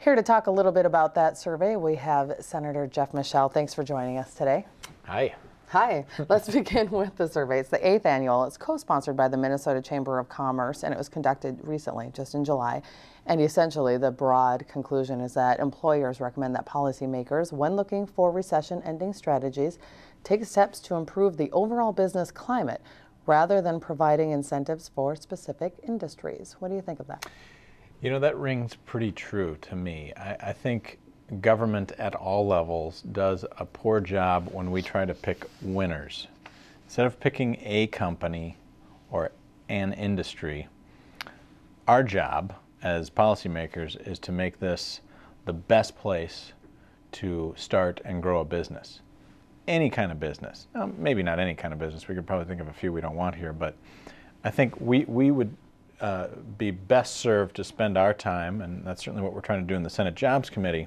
Here to talk a little bit about that survey, we have Senator Geoff Michel. Thanks for joining us today. Hi. Hi. Let's begin with the survey. It's the 8th annual. It's co-sponsored by the Minnesota Chamber of Commerce, and it was conducted recently, just in July. And essentially, the broad conclusion is that employers recommend that policymakers, when looking for recession-ending strategies, take steps to improve the overall business climate rather than providing incentives for specific industries. What do you think of that? You know, that rings pretty true to me. I think government at all levels does a poor job when we try to pick winners. Instead of picking a company or an industry, our job as policymakers is to make this the best place to start and grow a business. Any kind of business. Maybe not any kind of business. We could probably think of a few we don't want here, but I think we would be best served to spend our time, and that's certainly what we're trying to do in the Senate Jobs Committee,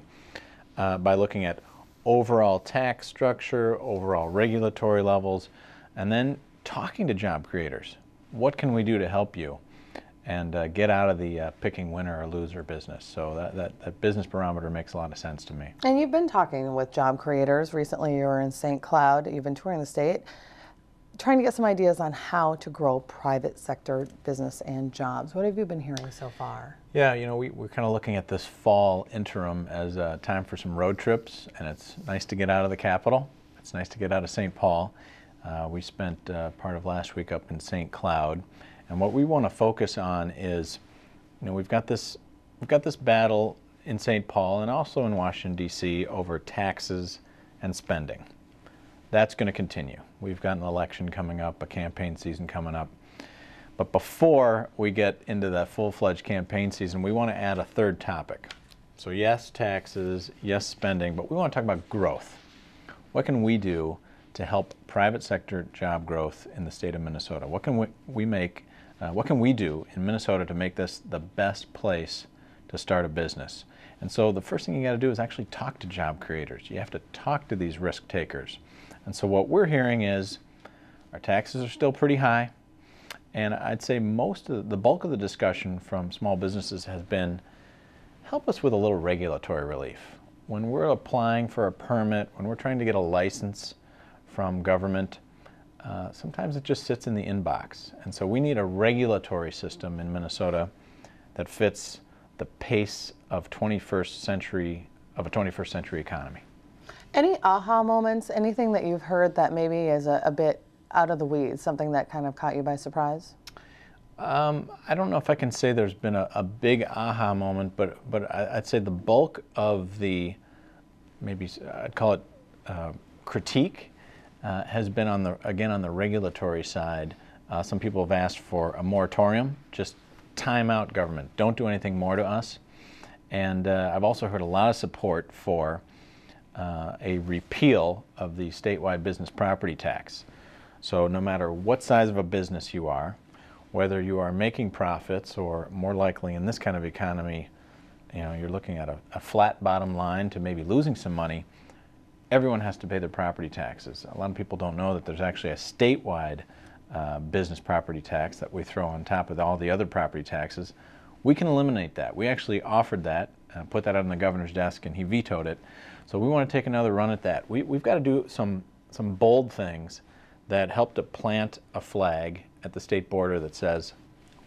by looking at overall tax structure, overall regulatory levels, and then talking to job creators. What can we do to help you? And get out of the picking winner or loser business. So that business barometer makes a lot of sense to me. And you've been talking with job creators. Recently you were in St. Cloud. You've been touring the state, trying to get some ideas on how to grow private sector business and jobs. What have you been hearing so far? Yeah, you know, we're kind of looking at this fall interim as a time for some road trips, and it's nice to get out of the Capitol. It's nice to get out of St. Paul. We spent part of last week up in St. Cloud. And what we want to focus on is, you know, we've got this battle in St. Paul and also in Washington, D.C. over taxes and spending. That's going to continue. We've got an election coming up, a campaign season coming up. But before we get into that full-fledged campaign season, we want to add a third topic. So yes, taxes, yes, spending, but we want to talk about growth. What can we do to help private sector job growth in the state of Minnesota? What can what can we do in Minnesota to make this the best place to start a business? And so the first thing you got to do is actually talk to job creators. You have to talk to these risk takers. And so what we're hearing is our taxes are still pretty high. And I'd say the bulk of the discussion from small businesses has been, help us with a little regulatory relief. When we're applying for a permit, when we're trying to get a license from government, sometimes it just sits in the inbox. And so we need a regulatory system in Minnesota that fits the pace of a 21st century economy. Any aha moments, anything that you've heard that maybe is a bit out of the weeds, something that kind of caught you by surprise? I don't know if I can say there's been a big aha moment, but I'd say the bulk of the, maybe I'd call it critique, has been on the regulatory side. Some people have asked for a moratorium, just time out government, don't do anything more to us. And I've also heard a lot of support for a repeal of the statewide business property tax. So no matter what size of a business you are, whether you are making profits or more likely in this kind of economy, you know, you're looking at a flat bottom line to maybe losing some money, everyone has to pay their property taxes. A lot of people don't know that there's actually a statewide business property tax that we throw on top of all the other property taxes. We can eliminate that. We actually offered that, put that on the governor's desk, and he vetoed it. So we want to take another run at that. We've got to do some bold things that help to plant a flag at the state border that says,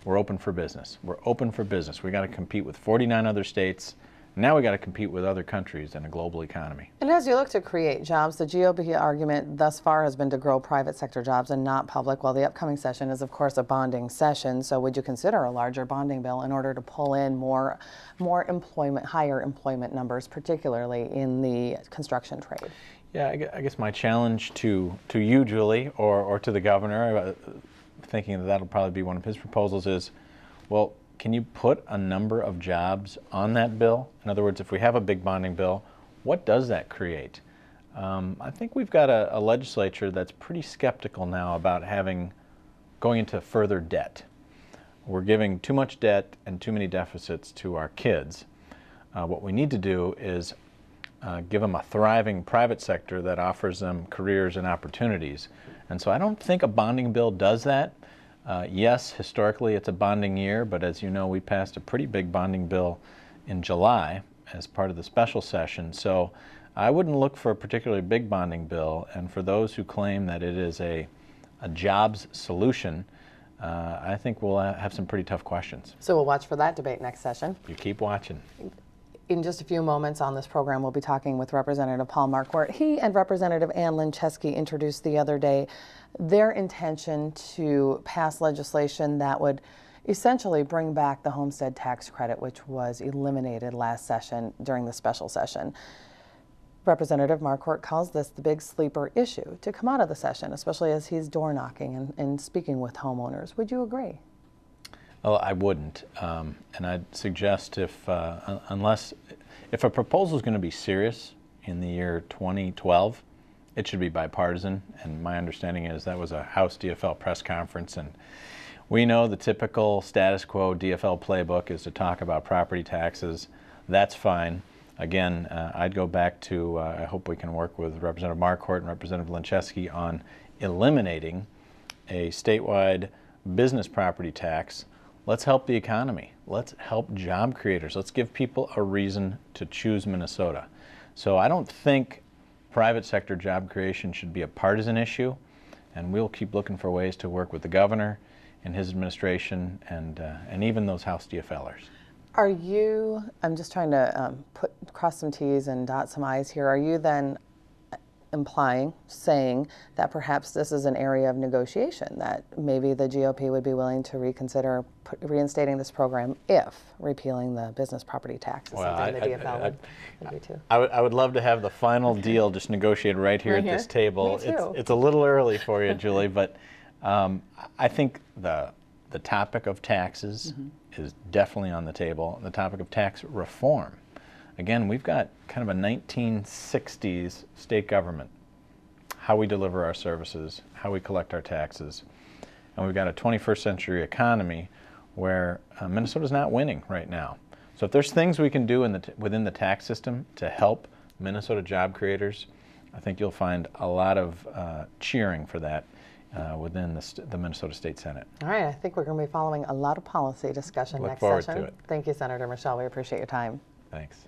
we're open for business. We're open for business. We got to compete with 49 other states. Now we got to compete with other countries in a global economy. And as you look to create jobs, the GOP argument thus far has been to grow private sector jobs and not public. Well, the upcoming session is, of course, a bonding session. So would you consider a larger bonding bill in order to pull in more employment, higher employment numbers, particularly in the construction trade? Yeah, I guess my challenge to you, Julie, or to the governor, thinking that that'll probably be one of his proposals, is, well, can you put a number of jobs on that bill? In other words, if we have a big bonding bill, what does that create? I think we've got a legislature that's pretty skeptical now about going into further debt. We're giving too much debt and too many deficits to our kids. What we need to do is give them a thriving private sector that offers them careers and opportunities. And so I don't think a bonding bill does that. Yes, historically it's a bonding year, but as you know, we passed a pretty big bonding bill in July, as part of the special session. So I wouldn't look for a particularly big bonding bill, and for those who claim that it is a jobs solution, I think we'll have some pretty tough questions. So we'll watch for that debate next session. You keep watching. In just a few moments on this program, we'll be talking with Representative Paul Marquardt. He and Representative Ann Linczewski introduced the other day their intention to pass legislation that would essentially bring back the homestead tax credit, which was eliminated last session during the special session. Representative Marquardt calls this the big sleeper issue to come out of the session, especially as he's door knocking and speaking with homeowners. Would you agree? Well, I wouldn't, and I'd suggest if a proposal is going to be serious in the year 2012, it should be bipartisan. And my understanding is that was a House DFL press conference, and we know the typical status quo DFL playbook is to talk about property taxes. That's fine. Again, I'd go back to I hope we can work with Representative Marquardt and Representative Linczewski on eliminating a statewide business property tax. Let's help the economy. Let's help job creators. Let's give people a reason to choose Minnesota. So I don't think private sector job creation should be a partisan issue, and we'll keep looking for ways to work with the governor and his administration and even those House DFLers. Are you, I'm just trying to cross some T's and dot some I's here, are you then saying that perhaps this is an area of negotiation, that maybe the GOP would be willing to reconsider reinstating this program if repealing the business property tax is something the DFL would agree to? I would love to have the final deal just negotiated right here at this table. Me too. It's a little early for you, Julie, but I think the topic of taxes is definitely on the table. The topic of tax reform. Again, we've got kind of a 1960s state government, how we deliver our services, how we collect our taxes, and we've got a 21st century economy where Minnesota's not winning right now. So if there's things we can do within the tax system to help Minnesota job creators, I think you'll find a lot of cheering for that within the Minnesota State Senate. All right, I think we're going to be following a lot of policy discussion next session. Look forward to it. Thank you, Senator Michel. We appreciate your time. Thanks.